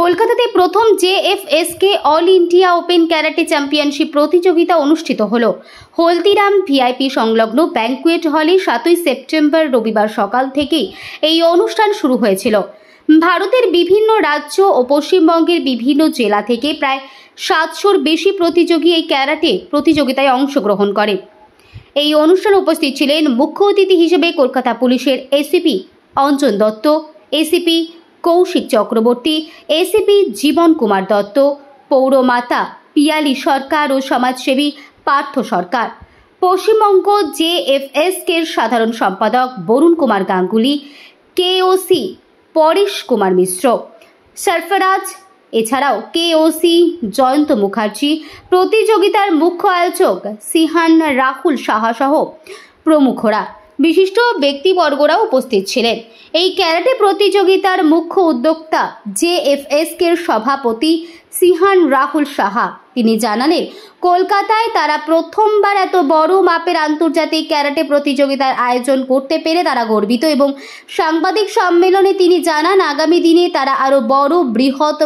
কলকাতাতে প্রথম জেএফএসকে all India open karate championship প্রতিযোগিতা অনুষ্ঠিত হলো হলদিরাম ভিআইপি সংলগ্ন ব্যাংকুয়েট হলে 7ই সেপ্টেম্বর রবিবার সকাল থেকেই এই অনুষ্ঠান শুরু হয়েছিল। ভারতের বিভিন্ন রাজ্য ও পশ্চিমবঙ্গের বিভিন্ন জেলা থেকে প্রায় 700-র বেশি প্রতিযোগী এই ক্যারাটে প্রতিযোগিতায় অংশগ্রহণ করে। এই অনুষ্ঠানে উপস্থিত ছিলেন মুখ্য অতিথি হিসেবে কলকাতা পুলিশের ACP Anjan Dutta, ACP Kaushik Chakraborty, ACP Jiban Kumar Dutta, পৌরমাতা পিয়ালি সরকার ও সমাজসেবী পার্থ সরকার, পশ্চিমবঙ্গ জেএফএসকে সাধারণ সম্পাদক বরুণ কুমার গাঙ্গুলি, কেওসি পরেশ কুমার মিশ্র, সরফরাজ, এছাড়াও কেওসি জয়ন্ত মুখার্জি, প্রতিযোগিতার মুখ্য আয়োজক সিহান রাহুল সাহা সহ প্রমুখরা বিশিষ্ট ব্যক্তিবর্গরা উপস্থিত ছিলেন। এই ক্যারাটে প্রতিযোগিতার মুখ্য উদ্যোক্তা জেএফএসকে সভাপতি সিহান রাহুল সাহা। তিনি জানালেন, কলকাতায় তারা প্রথমবার এত বড় মাপের আন্তর্জাতিক ক্যারাটে প্রতিযোগিতার আয়োজন করতে পেরে তারা গর্বিত এবং সাংবাদিক সম্মেলনে তিনি জানান, আগামী দিনে তারা আরও বড় বৃহৎ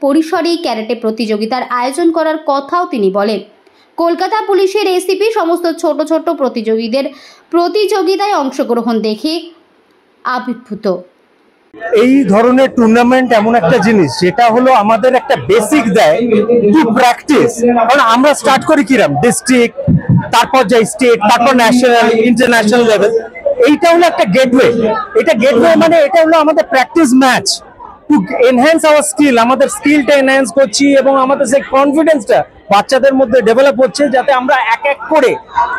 পরিসরে ক্যারাটে প্রতিযোগিতার আয়োজন করার কথাও তিনি বলেন। কলকাতা পুলিশের এসিপি সমস্ত ছোট ছোট প্রতিযোগীদের প্রতিযোগিতায় অংশগ্রহণ দেখে আবির্ভূত। এই ধরনের টুর্নামেন্ট এমন একটা জিনিস যেটা হলো আমাদের একটা বেসিক দেয় টু প্র্যাকটিস। কারণ আমরা স্টার্ট করি কিরম ডিস্ট্রিক্ট, তারপর যাই স্টেট, তারপর ন্যাশনাল, ইন্টারন্যাশনাল লেভেল। এইটা হলো একটা গেটওয়ে। এটা গেটওয়ে মানে এটা হলো আমাদের practice match to enhance our skill. আমাদের স্কিলটা এনহ্যান্স করছি এবং আমাদের সেই কনফিডেন্সটা বাচ্চাদের মধ্যে ডেভেলপ হচ্ছে, যাতে আমরা এক এক করে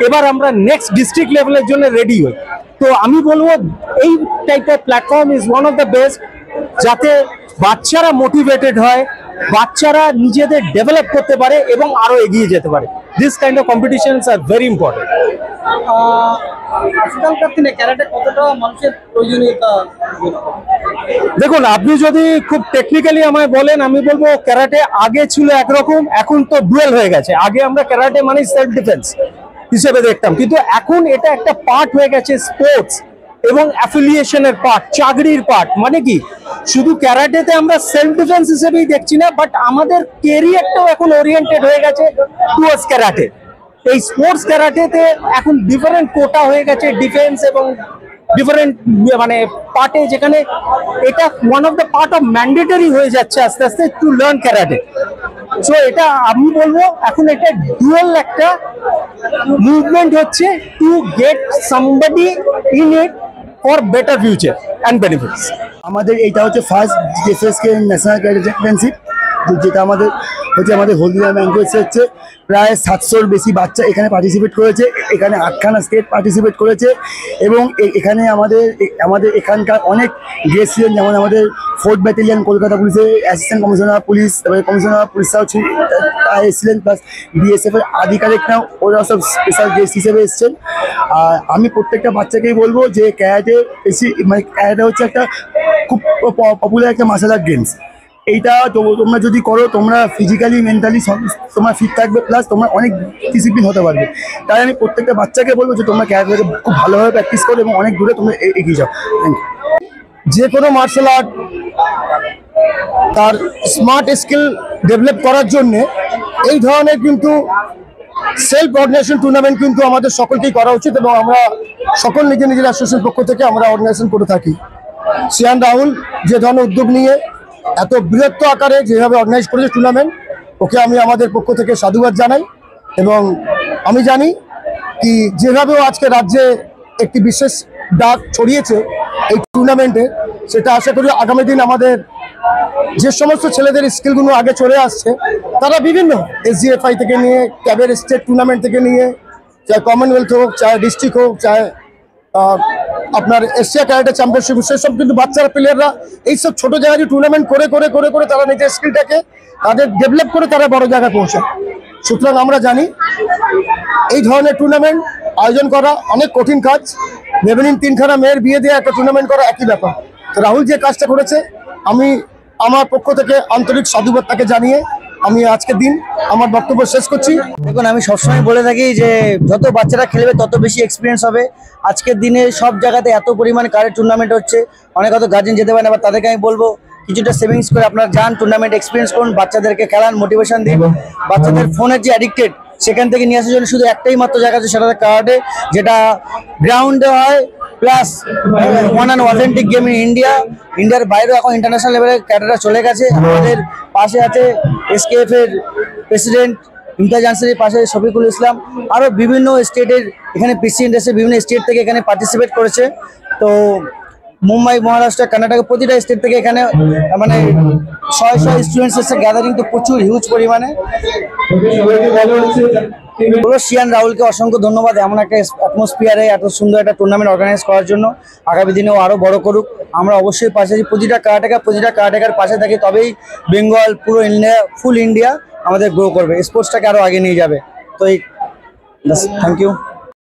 এবার আমরা নেক্সট ডিস্ট্রিক্ট লেভেলের জন্য রেডি হই। তো আমি বলবো এই টাইপের platform is one of the best, যাতে বাচ্চারা মোটিভেটেড হয়, বাচ্চারা নিজেদের ডেভেলপ করতে পারে এবং আরো এগিয়ে যেতে পারে। This kind of competitions are very important. আজকালকার দিনে ক্যারাটে কতটা মানুষের প্রয়োজনীয়তা? দেখুন, আপনি যদি খুব টেকনিক্যালি আমায় বলেন, আমি বলবো ক্যারাটে আগে ছিল একরকম, এখন তো ডুয়েল হয়ে গেছে। আগে আমরা ক্যারাটে মানে সেলফ ডিফেন্স হিসেবে দেখতাম, কিন্তু এখন এটা একটা পার্ট হয়ে গেছে স্পোর্টস এবং অ্যাফিলিয়েশনের পার্ট, চাকরির পার্ট। মানে কি, শুধু ক্যারাটেতে আমরা সেলফ ডিফেন্স হিসেবেই দেখছি না, বাট আমাদের কেরিয়ারটাও এখন ওরিয়েন্টেড হয়ে গেছে টুয়ার্ডস ক্যারাটে। এই স্পোর্টস ক্যারাটেতে এখন ডিফারেন্ট কোটা হয়ে গেছে, ডিফেন্স এবং ডিফারেন্ট মানে পার্টে, যেখানে এটা one of the part of mandatory হয়ে যাচ্ছে আস্তে আস্তে টু লার্ন ক্যারাটে। সো এটা আমি বলবো এখন এটা ডুয়াল একটা মুভমেন্ট হচ্ছে to get somebody in it for better future and benefits. আমাদের এইটা হচ্ছে ফার্স্ট জেএফএসকে ন্যাশনাল ক্যারাটে চ্যাম্পিয়নশিপ, যেটা আমাদের হলদিরাম ব্যাংকুয়েটে হচ্ছে। প্রায় 700-র বেশি বাচ্চা এখানে পার্টিসিপেট করেছে। এখানে 8খানা স্টেট পার্টিসিপেট করেছে এবং এখানে আমাদের এখানকার অনেক গেস্ট ছিলেন, যেমন আমাদের 4th ব্যাটালিয়ন কলকাতা পুলিশের অ্যাসিস্ট্যান্ট কমিশনার পুলিশ, তারপরে কমিশনার পুলিশরাও এসেছিলেন, প্লাস বিএসএফের আধিকারিকরাও ওরা সব স্পেশাল গেস্ট হিসেবে এসেছেন। আর আমি প্রত্যেকটা বাচ্চাকেই বলবো যে ক্যারাটে মানে ক্যারাটে হচ্ছে একটা খুব পপুলার একটা মার্শাল আর্ট গেমস। এইটা তোমরা যদি করো, তোমরা ফিজিক্যালি মেন্টালি তোমরা ফিট থাকবে, প্লাস তোমরা অনেক ডিসিপ্লিন হতে পারবে। তাই আমি প্রত্যেকটা বাচ্চাকে বলবো যে তোমরা ক্যারাটেকে খুব ভালোভাবে প্র্যাকটিস করো এবং অনেক দূরে তোমরা এগিয়ে যাও। Thank you. যে কোনো মার্শাল আর্ট তার স্মার্ট স্কিল ডেভেলপ করার জন্য এই ধরনের কিন্তু সেলফ অর্গানাইজেশন টুর্নামেন্ট কিন্তু আমাদের সকলকেই করা উচিত এবং আমরা সকল নিজের নিজের অ্যাসোসিয়েশন পক্ষ থেকে আমরা অর্গানাইজেশন করে থাকি। সিয়ান রাহুল যে ধরনের উদ্যোগ নিয়ে এত বৃহত্ত আকারে যেভাবে অর্গানাইজ করেছে টুর্নামেন্ট, ওকে আমি আমাদের পক্ষ থেকে সাধুবাদ জানাই। এবং আমি জানি কি যেভাবেও আজকে রাজ্যে একটি বিশেষ ডাক ছড়িয়েছে এই টুর্নামেন্টে, সেটা আশা করি আগামী দিন আমাদের যে সমস্ত ছেলেদের স্কিলগুলো আগে চলে আসছে, তারা বিভিন্ন এসজিএফআই থেকে নিয়ে ক্যাবের স্টেট টুর্নামেন্ট থেকে নিয়ে, চাहे কমনওয়েলথ হোক, চাहे ডিস্ট্রিক্ট হোক, চাहे আপনার এশিয়া ক্যারাটে চ্যাম্পিয়নশিপ, সেসব কিন্তু বাচ্চারা প্লেয়াররা এইসব ছোটো জায়গায় টুর্নামেন্ট করে করে করে করে তারা নিজের স্কিলটাকে তাদের ডেভেলপ করে তারা বড় জায়গায় পৌঁছায়। সুতরাং আমরা জানি এই ধরনের টুর্নামেন্ট আয়োজন করা অনেক কঠিন কাজ। ভেবে নিন 3খানা মেয়ের বিয়ে দিয়ে একটা টুর্নামেন্ট করা একই ব্যাপার। তো রাহুল যে কাজটা করেছে, আমি আমার পক্ষ থেকে আন্তরিক সাধুবাদ তাকে জানিয়ে আমি আজকের দিন আমার বক্তব্য শেষ করছি। দেখুন, আমি সবসময় বলে থাকি যে যত বাচ্চারা খেলবে তত বেশি এক্সপিরিয়েন্স হবে। আজকের দিনে সব জায়গাতে এত পরিমাণে ক্যারাটে টুর্নামেন্ট হচ্ছে, অনেক হয়তো গার্জেন যেতে পারে না, বা তাদেরকে আমি বলবো কিছুটা সেভিংস করে আপনারা যান, টুর্নামেন্ট এক্সপিরিয়েন্স করুন, বাচ্চাদেরকে খেলান, মোটিভেশন দিন। বাচ্চাদের ফোনের যে অ্যাডিক্টেড সেখান থেকে নিয়ে আসার জন্য শুধু একটাই মাত্র জায়গা আছে, সেটা কারাটে, যেটা গ্রাউন্ডে হয় plus one and authentic game in India. ইন্ডিয়ার বাইরেও এখন ইন্টারন্যাশনাল লেভেলে ক্যারাটেটা চলে গেছে। আমাদের পাশে আছে এসকেএফ এর প্রেসিডেন্ট ইমতাজ আনসারির, পাশে শফিকুল ইসলাম, আরও বিভিন্ন স্টেটের এখানে প্রেসিডেন্ট এসে বিভিন্ন স্টেট থেকে এখানে পার্টিসিপেট করেছে। তো মুম্বাই, মহারাষ্ট্র, কর্ণাটক প্রতিটা স্টেট থেকে এখানে মানে শয়ে স্টুডেন্টস এসে গ্যাদারিং, তো প্রচুর হিউজ পরিমাণে। শিয়ান রাহুলকে অসংখ্য ধন্যবাদ এমন একটা অ্যাটমসফিয়ারে এত সুন্দর একটা টুর্নামেন্ট অর্গানাইজ করার জন্য। আগামী দিনেও আরও বড় করুক। আমরা অবশ্যই পাশে আছি, প্রতিটা কারাটেকার পাশে থাকি, তবেই বেঙ্গল, পুরো ইন্ডিয়া, ফুল ইন্ডিয়া আমাদের গ্রো করবে, স্পোর্টসটাকে আরও আগে নিয়ে যাবে। তো এই থ্যাংক ইউ।